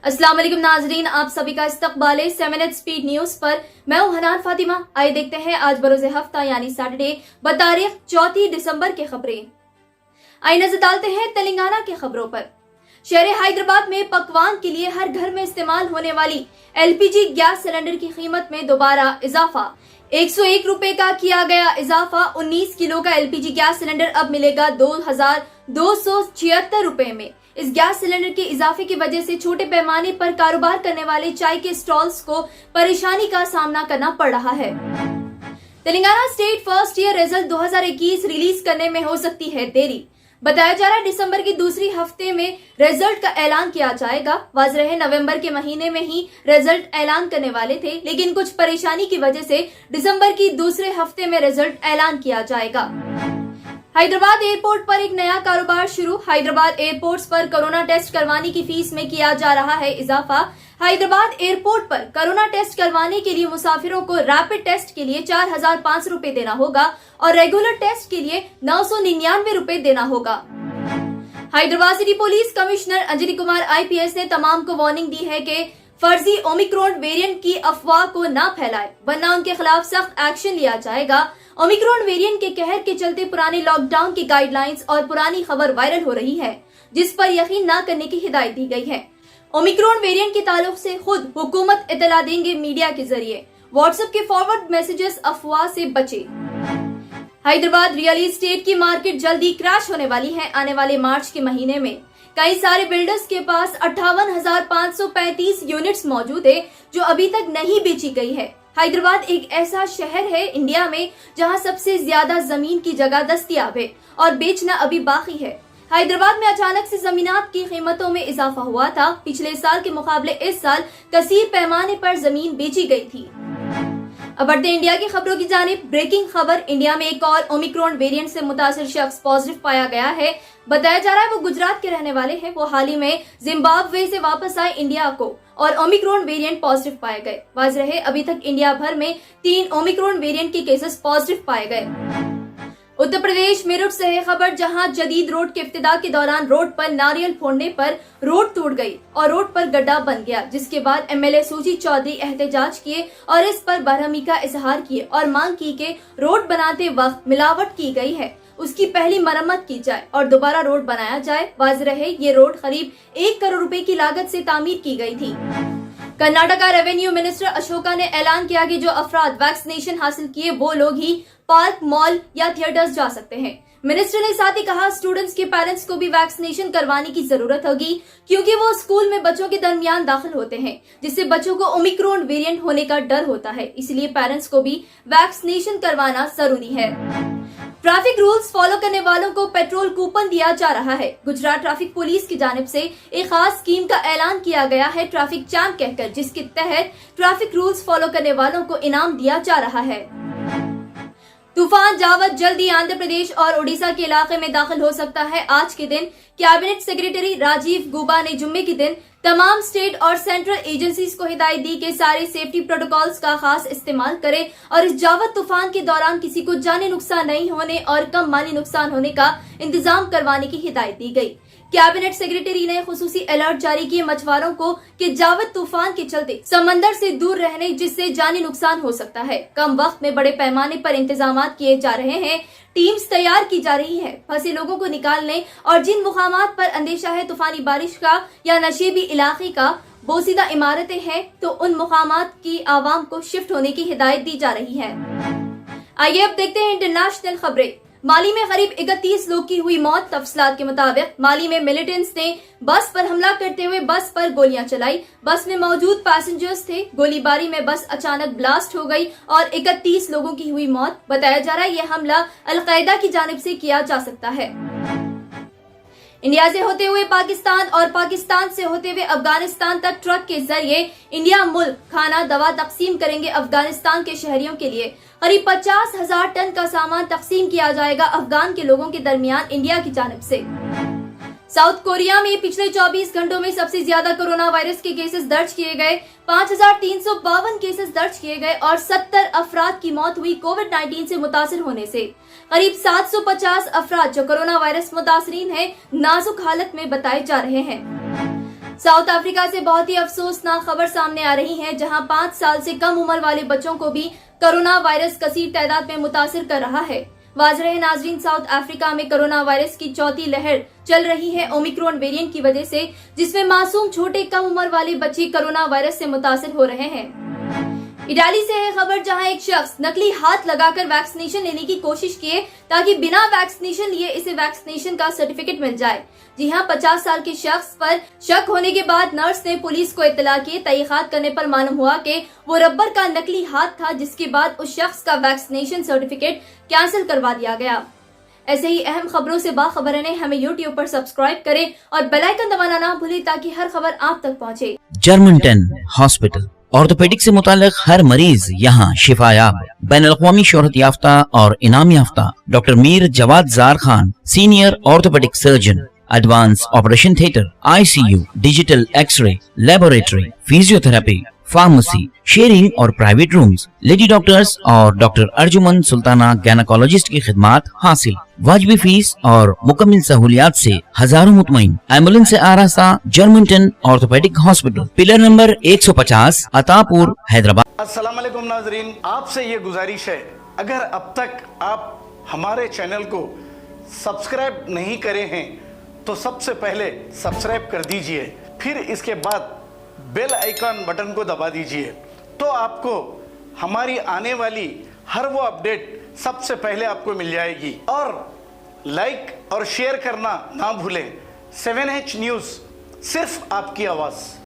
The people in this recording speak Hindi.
अस्सलाम वालेकुम नाजरीन, आप सभी का इस्तकबाल है 7 स्पीड न्यूज पर। मैं हूं हनान फातिमा। आइए देखते हैं आज बरोज़े हफ्ता यानी सैटरडे बतारीख 4 दिसंबर की खबरें। आइए नजर डालते हैं तेलंगाना की खबरों पर। शहर हैदराबाद में पकवान के लिए हर घर में इस्तेमाल होने वाली एलपीजी गैस सिलेंडर की कीमत में दोबारा इजाफा। 101 रुपए का किया गया इजाफा। 19 किलो का एलपीजी गैस सिलेंडर अब मिलेगा 2276 रुपए में। इस गैस सिलेंडर के इजाफे की वजह से छोटे पैमाने पर कारोबार करने वाले चाय के स्टॉल्स को परेशानी का सामना करना पड़ रहा है। Telangana state first year result 2021 release करने में हो सकती है देरी। बताया जा रहा है दिसंबर की दूसरी हफ्ते में रिजल्ट का ऐलान किया जाएगा। वाज़ेह है नवंबर के महीने में ही रिजल्ट ऐलान करने वाले थे, लेकिन कुछ परेशानी की वजह से दिसंबर की दूसरे हफ्ते में रिजल्ट ऐलान किया जाएगा। हैदराबाद एयरपोर्ट पर एक नया कारोबार शुरू। हैदराबाद एयरपोर्ट्स पर कोरोना टेस्ट करवाने की फीस में किया जा रहा है इजाफा। हैदराबाद एयरपोर्ट पर कोरोना टेस्ट करवाने के लिए मुसाफिरों को रैपिड टेस्ट के लिए 4500 रुपए देना होगा और रेगुलर टेस्ट के लिए 999 रुपए देना होगा। Hyderabad city police commissioner Anjali Kumar IPS ने तमाम को वार्निंग दी है कि फर्जी ओमिक्रॉन वेरिएंट की अफवाह को न फैलाए, वरना उनके खिलाफ सख्त एक्शन लिया जाएगा। ओमिक्रॉन वेरिएंट के कहर के चलते पुराने लॉकडाउन की गाइडलाइंस और पुरानी खबर वायरल हो रही है, जिस पर यकीन न करने की हिदायत दी गई है। ओमिक्रॉन वेरिएंट के ताल्लुक से खुद हुकूमत इतला देंगे मीडिया के जरिए। व्हाट्सएप के फॉरवर्ड मैसेजेस अफवाह से बचे। हैदराबाद रियल एस्टेट की मार्केट जल्दी क्रैश होने वाली है। आने वाले मार्च के महीने में कई सारे बिल्डर्स के पास 58,535 यूनिट्स मौजूद है जो अभी तक नहीं बेची गई है। हैदराबाद एक ऐसा शहर है इंडिया में जहां सबसे ज्यादा जमीन की जगह दस्तयाब है और बेचना अभी बाकी है। हैदराबाद में अचानक से जमीनात की कीमतों में इजाफा हुआ था। पिछले साल के मुकाबले इस साल कसीर पैमाने पर जमीन बेची गई थी। अब बढ़ते इंडिया की खबरों की जानिब। ब्रेकिंग खबर, इंडिया में एक और ओमिक्रॉन वेरिएंट से मुतासिर शख्स पॉजिटिव पाया गया है। बताया जा रहा है वो गुजरात के रहने वाले हैं। वो हाल ही में जिम्बाब्वे से वापस आए इंडिया को और ओमिक्रॉन वेरिएंट पॉजिटिव पाए गए। वाज़ेह है अभी तक इंडिया भर में 3 ओमिक्रॉन वेरिएंट के केसेस पॉजिटिव पाए गए। उत्तर प्रदेश मेरठ से है खबर, जहां जदीद रोड के इफ्तिदा के दौरान रोड पर नारियल फोड़ने पर रोड टूट गई और रोड पर गड्ढा बन गया, जिसके बाद एमएलए सूजी चौधरी एहतजाज किए और इस पर बरहमी का इजहार किए और मांग की कि रोड बनाते वक्त मिलावट की गई है, उसकी पहली मरम्मत की जाए और दोबारा रोड बनाया जाए। वाज़ेह है ये रोड करीब 1 करोड़ रुपए की लागत से तामीर की गई थी। कर्नाटका रेवेन्यू मिनिस्टर अशोका ने ऐलान किया कि जो अफराद वैक्सीनेशन हासिल किए वो लोग ही पार्क, मॉल या थिएटर्स जा सकते हैं। मिनिस्टर ने साथ ही कहा स्टूडेंट्स के पेरेंट्स को भी वैक्सीनेशन करवाने की जरूरत होगी, क्योंकि वो स्कूल में बच्चों के दरमियान दाखिल होते हैं, जिससे बच्चों को ओमिक्रॉन वेरिएंट होने का डर होता है। इसलिए पेरेंट्स को भी वैक्सीनेशन करवाना जरूरी है। ट्रैफिक रूल्स फॉलो करने वालों को पेट्रोल कूपन दिया जा रहा है। गुजरात ट्रैफिक पुलिस की जानिब से एक खास स्कीम का ऐलान किया गया है, ट्रैफिक चैंप कहकर, जिसके तहत ट्रैफिक रूल्स फॉलो करने वालों को इनाम दिया जा रहा है। तूफान जावद जल्दी आंध्र प्रदेश और ओडिशा के इलाके में दाखिल हो सकता है। आज के दिन कैबिनेट सेक्रेटरी राजीव गुबा ने जुम्मे के दिन तमाम स्टेट और सेंट्रल एजेंसीज को हिदायत दी कि सारे सेफ्टी प्रोटोकॉल्स का खास इस्तेमाल करें और इस जावद तूफान के दौरान किसी को जानी नुकसान नहीं होने और कम माली नुकसान होने का इंतजाम करवाने की हिदायत दी गई। कैबिनेट सेक्रेटरी ने खुसूसी अलर्ट जारी किए मछुआरों को कि जावद तूफान के चलते समंदर से दूर रहने, जिससे जानी नुकसान हो सकता है। कम वक्त में बड़े पैमाने पर इंतजाम किए जा रहे हैं, टीम्स तैयार की जा रही है फंसे लोगों को निकालने और जिन मुकामात पर अंदेशा है तूफानी बारिश का या नशीबी इलाके का, बोसीदा इमारतें हैं, तो उन मुकामात की आवाम को शिफ्ट होने की हिदायत दी जा रही है। आइए अब देखते हैं इंटरनेशनल खबरें। माली में करीब 31 लोग की हुई मौत। तफसीलात के मुताबिक माली में मिलिटेंट्स ने बस पर हमला करते हुए बस पर गोलियां चलाई। बस में मौजूद पैसेंजर्स थे। गोलीबारी में बस अचानक ब्लास्ट हो गई और 31 लोगों की हुई मौत। बताया जा रहा है यह हमला अल-कायदा की जानिब से किया जा सकता है। इंडिया से होते हुए पाकिस्तान और पाकिस्तान से होते हुए अफगानिस्तान तक ट्रक के जरिए इंडिया मुल्क खाना दवा तकसीम करेंगे। अफगानिस्तान के शहरियों के लिए करीब 50,000 टन का सामान तकसीम किया जाएगा अफगान के लोगों के दरमियान इंडिया की जानिब से। साउथ कोरिया में पिछले 24 घंटों में सबसे ज्यादा कोरोना वायरस के केसेस दर्ज किए गए। 5,352 केसेस दर्ज किए गए और 70 अफराद की मौत हुई कोविड-19 से मुतासिर होने से। करीब 750 अफराद जो कोरोना वायरस मुतासरीन हैं नाजुक हालत में बताए जा रहे हैं। साउथ अफ्रीका से बहुत ही अफसोसनाक खबर सामने आ रही है, जहां 5 साल से कम उम्र वाले बच्चों को भी कोरोना वायरस कसीर तादाद में मुतासिर कर रहा है। वाज़ रहे नाजरीन, साउथ अफ्रीका में कोरोना वायरस की चौथी लहर चल रही है ओमिक्रॉन वेरिएंट की वजह से, जिसमें मासूम छोटे कम उम्र वाले बच्चे कोरोना वायरस से मुतासिर हो रहे हैं। इटाली से है खबर, जहां एक शख्स नकली हाथ लगाकर वैक्सीनेशन लेने की कोशिश किए ताकि बिना वैक्सीनेशन लिए इसे वैक्सीनेशन का सर्टिफिकेट मिल जाए। जी हां, 50 साल के शख्स पर शक होने के बाद नर्स ने पुलिस को इत्तला की। तहकीकात करने पर मालूम हुआ कि वो रबर का नकली हाथ था, जिसके बाद उस शख्स का वैक्सीनेशन सर्टिफिकेट कैंसिल करवा दिया गया। ऐसे ही अहम खबरों से बाखबर रहने हमें YouTube पर सब्सक्राइब करें और बेल आइकन दबाना ना भूलें ताकि हर खबर आप तक पहुंचे। जर्मनटन हॉस्पिटल, ऑर्थोपेडिक से मुताल्लिक हर मरीज यहाँ शिफायाब। बैनुल-अक़वामी शोहरत याफ्ता और इनाम याफ्ता doctor Mir Jawad Zar Khan, senior orthopaedic surgeon, advance operation theatre, ICU, digital x-ray, laboratory, physiotherapy, pharmacy, sharing और प्राइवेट रूम्स, लेडी डॉक्टर्स और डॉक्टर अर्जुमन सुल्ताना गैनकोलॉजिस्ट की खिदमात हासिल। वाजिबी फीस और मुकम्मल सहूलियात से हजारों मुतमईन। एम्बुलेंस से आरास्ता Germanton orthopaedic hospital, pillar number 150, Attapur, Hyderabad. अस्सलाम वालेकुम नाजरीन, आपसे ये गुजारिश है, अगर अब तक आप हमारे चैनल को सब्सक्राइब नहीं करे हैं तो सबसे पहले सब्सक्राइब कर दीजिए, फिर इसके बाद बेल आइकन बटन को दबा दीजिए, तो आपको हमारी आने वाली हर वो अपडेट सबसे पहले आपको मिल जाएगी। और लाइक और शेयर करना ना भूलें। 7H न्यूज़, सिर्फ आपकी आवाज़।